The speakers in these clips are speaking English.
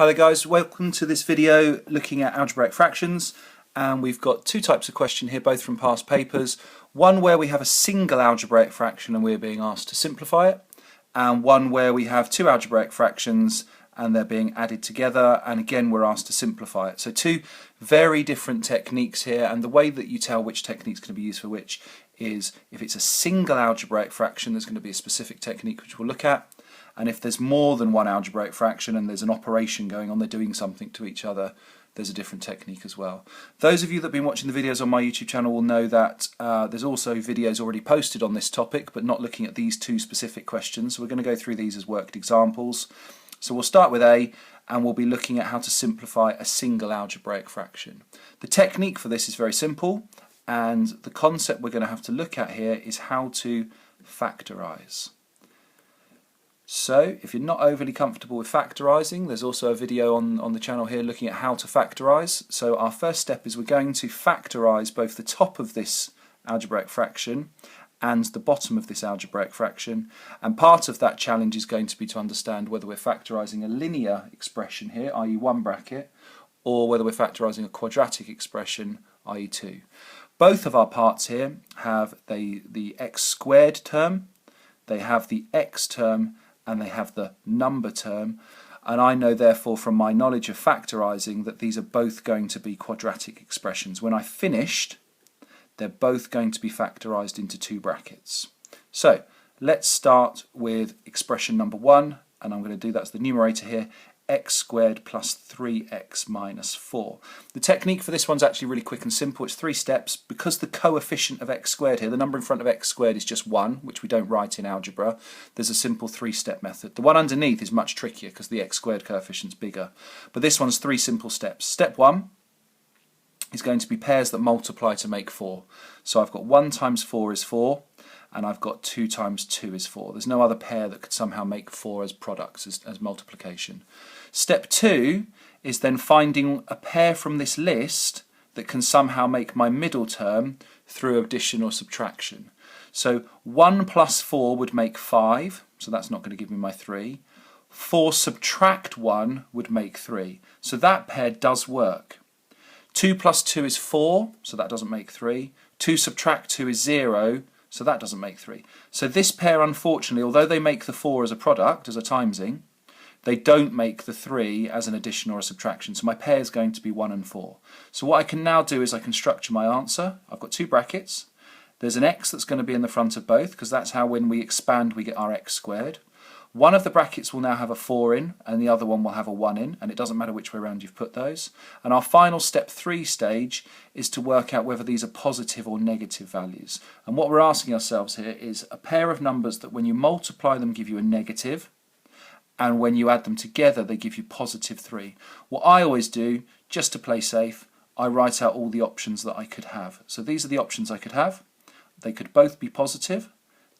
Hi there guys, welcome to this video looking at algebraic fractions, and we've got two types of question here, both from past papers. One where we have a single algebraic fraction and we're being asked to simplify it, and one where we have two algebraic fractions and they're being added together, and again we're asked to simplify it. So two very different techniques here, and the way that you tell which technique is going to be used for which is if it's a single algebraic fraction there's going to be a specific technique which we'll look at, and if there's more than one algebraic fraction and there's an operation going on, they're doing something to each other, there's a different technique as well. Those of you that have been watching the videos on my YouTube channel will know that there's also videos already posted on this topic, but not looking at these two specific questions. So we're going to go through these as worked examples. So we'll start with A, and we'll be looking at how to simplify a single algebraic fraction. The technique for this is very simple, and the concept we're going to have to look at here is how to factorize. So if you're not overly comfortable with factorising, there's also a video on the channel here looking at how to factorise. So our first step is we're going to factorise both the top of this algebraic fraction and the bottom of this algebraic fraction, and part of that challenge is going to be to understand whether we're factorising a linear expression here, i.e. one bracket, or whether we're factorising a quadratic expression, i.e. two. Both of our parts here have the x squared term, they have the x term, and they have the number term, and I know therefore from my knowledge of factorising that these are both going to be quadratic expressions. When I've finished, they're both going to be factorised into two brackets. So let's start with expression number one, and I'm going to do that's the numerator here, x squared plus 3x minus 4. The technique for this one's actually really quick and simple. It's 3 steps. Because the coefficient of x squared here, the number in front of x squared is just 1, which we don't write in algebra, there's a simple 3-step method. The one underneath is much trickier because the x squared coefficient's bigger. But this one's 3 simple steps. Step 1 is going to be pairs that multiply to make 4. So I've got 1 times 4 is 4, and I've got 2 times 2 is 4. There's no other pair that could somehow make 4 as products, as multiplication. Step 2 is then finding a pair from this list that can somehow make my middle term through addition or subtraction. So 1 plus 4 would make 5, so that's not going to give me my 3. 4 subtract 1 would make 3, so that pair does work. 2 plus 2 is 4, so that doesn't make 3. 2 subtract 2 is 0, so that doesn't make 3. So this pair, unfortunately, although they make the 4 as a product, as a timesing, they don't make the 3 as an addition or a subtraction. So my pair is going to be 1 and 4. So what I can now do is I can structure my answer. I've got two brackets. There's an x that's going to be in the front of both, because that's how when we expand we get our x squared. One of the brackets will now have a 4 in, and the other one will have a 1 in, and it doesn't matter which way around you've put those. And our final step 3 stage is to work out whether these are positive or negative values. And what we're asking ourselves here is a pair of numbers that when you multiply them give you a negative, and when you add them together they give you positive 3. What I always do, just to play safe, I write out all the options that I could have. So these are the options I could have. They could both be positive,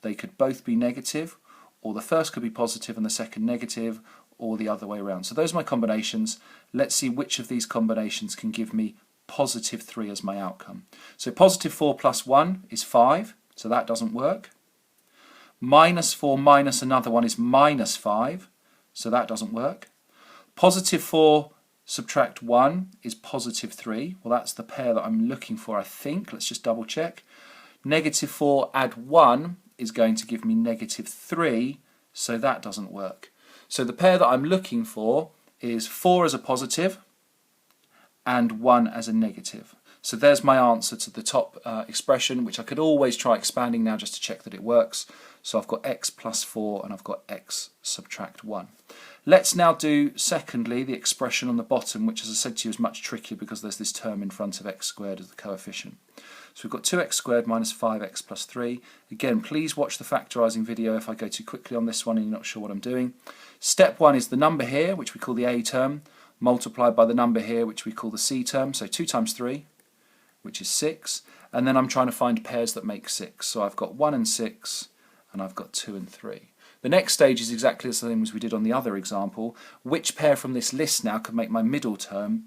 they could both be negative, or the first could be positive and the second negative, or the other way around. So those are my combinations. Let's see which of these combinations can give me positive 3 as my outcome. So positive 4 plus 1 is 5, so that doesn't work. Minus 4 minus another one is minus 5, so that doesn't work. Positive 4 subtract 1 is positive 3. Well, that's the pair that I'm looking for, I think. Let's just double check. Negative 4 add 1 is going to give me negative 3, so that doesn't work. So the pair that I'm looking for is 4 as a positive and 1 as a negative. So there's my answer to the top expression, which I could always try expanding now just to check that it works. So I've got x plus 4 and I've got x subtract 1. Let's now do, secondly, the expression on the bottom, which, as I said to you, is much trickier because there's this term in front of x squared as the coefficient. So we've got 2x squared minus 5x plus 3. Again, please watch the factorising video if I go too quickly on this one and you're not sure what I'm doing. Step 1 is the number here, which we call the a term, multiplied by the number here, which we call the c term. So 2 times 3, which is 6. And then I'm trying to find pairs that make 6. So I've got 1 and 6, and I've got 2 and 3. The next stage is exactly the same as we did on the other example. Which pair from this list now can make my middle term,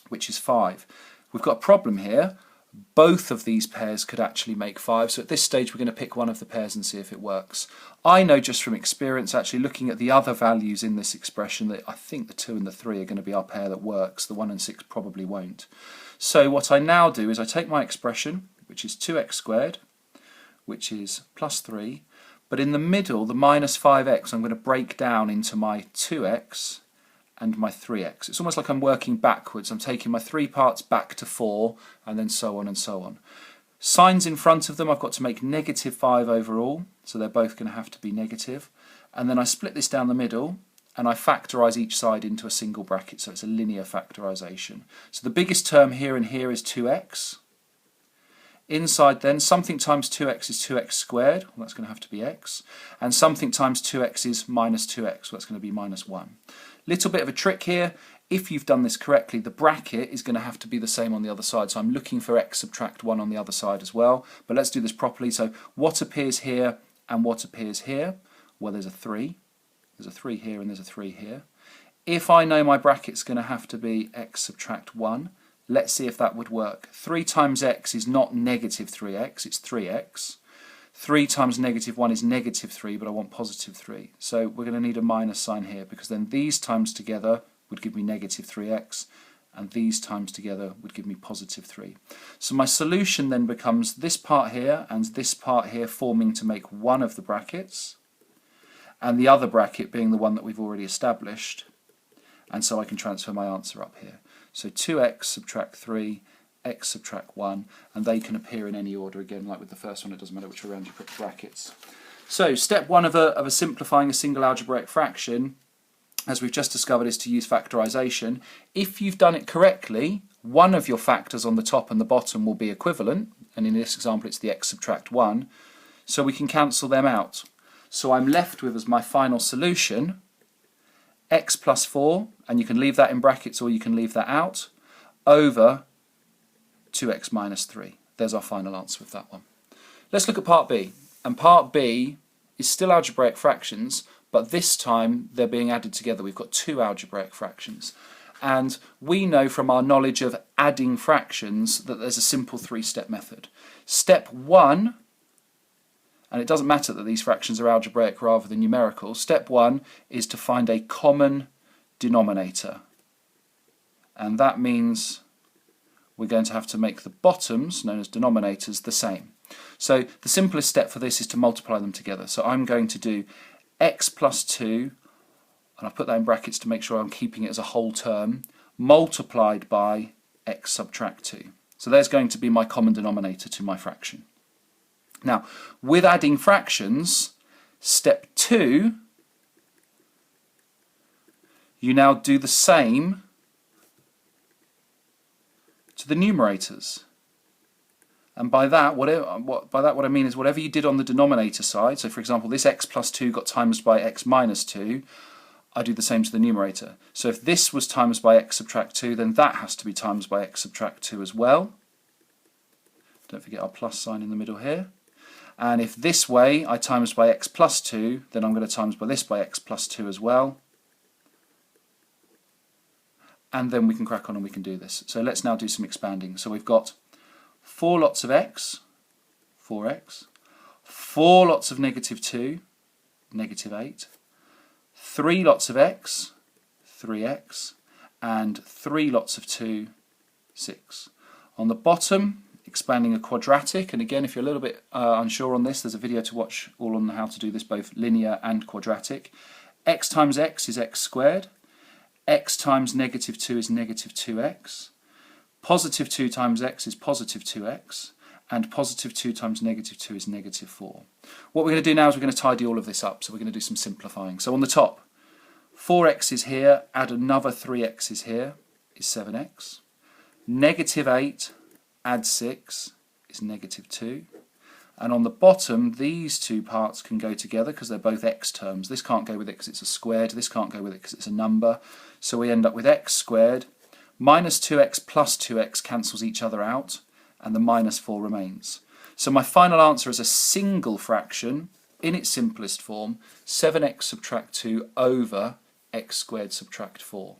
which is 5? We've got a problem here. both of these pairs could actually make 5. So at this stage we're going to pick one of the pairs and see if it works. I know just from experience, actually looking at the other values in this expression, that I think the 2 and the 3 are going to be our pair that works. The 1 and 6 probably won't. So what I now do is I take my expression, which is 2x squared, which is plus 3, but in the middle, the minus 5x, I'm going to break down into my 2x and my 3x. It's almost like I'm working backwards. I'm taking my 3 parts back to 4 and then so on and so on. Signs in front of them, I've got to make negative 5 overall, so they're both going to have to be negative. And then I split this down the middle and I factorise each side into a single bracket, so it's a linear factorisation. So the biggest term here and here is 2x. Inside then, something times 2x is 2x squared, well, that's going to have to be x, and something times 2x is minus 2x, well, that's going to be minus 1. Little bit of a trick here. If you've done this correctly, the bracket is going to have to be the same on the other side, so I'm looking for x subtract 1 on the other side as well, but let's do this properly. So what appears here and what appears here? Well, there's a 3 here and there's a 3 here. If I know my bracket's going to have to be x subtract 1, let's see if that would work. 3 times x is not negative 3x, it's 3x. 3 times negative 1 is negative 3, but I want positive 3. So we're going to need a minus sign here, because then these times together would give me negative 3x, and these times together would give me positive 3. So my solution then becomes this part here and this part here forming to make one of the brackets, and the other bracket being the one that we've already established, and so I can transfer my answer up here. So 2x subtract 3, x subtract 1, and they can appear in any order. Again, like with the first one, it doesn't matter which way around you put the brackets. So step 1 of simplifying a single algebraic fraction, as we've just discovered, is to use factorization. If you've done it correctly, one of your factors on the top and the bottom will be equivalent, and in this example it's the x subtract 1, so we can cancel them out. So I'm left with as my final solution x plus 4, and you can leave that in brackets or you can leave that out, over 2x minus 3. There's our final answer with that one. Let's look at part B. And part B is still algebraic fractions, but this time they're being added together. We've got 2 algebraic fractions. And we know from our knowledge of adding fractions that there's a simple 3-step method. Step 1, and it doesn't matter that these fractions are algebraic rather than numerical, step 1 is to find a common denominator. And that means we're going to have to make the bottoms, known as denominators, the same. So the simplest step for this is to multiply them together. So I'm going to do x plus 2, and I've put that in brackets to make sure I'm keeping it as a whole term, multiplied by x subtract 2. So there's going to be my common denominator to my fraction. Now, with adding fractions, step 2, you now do the same to the numerators. And by that, what I mean is whatever you did on the denominator side, so for example this x plus 2 got times by x minus 2, I do the same to the numerator. So if this was times by x subtract 2, then that has to be times by x subtract 2 as well. Don't forget our plus sign in the middle here. And if this way I times by x plus 2, then I'm going to times by this by x plus 2 as well. And then we can crack on and we can do this. So let's now do some expanding. So we've got 4 lots of x, 4x, 4 lots of negative 2, negative 8, 3 lots of x, 3x, and 3 lots of 2, 6. On the bottom, expanding a quadratic, and again if you're a little bit unsure on this, there's a video to watch all on how to do this, both linear and quadratic. X times x is x squared, x times negative 2 is negative 2x, positive 2 times x is positive 2x, and positive 2 times negative 2 is negative 4. What we're going to do now is we're going to tidy all of this up, so we're going to do some simplifying. So on the top, 4x is here, add another 3x is here, is 7x. Negative 8, add 6 is negative 2. And on the bottom, these two parts can go together because they're both x terms. This can't go with it because it's a squared, this can't go with it because it's a number. So we end up with x squared, minus 2x plus 2x cancels each other out, and the minus 4 remains. So my final answer is a single fraction, in its simplest form, 7x subtract 2 over x squared subtract 4.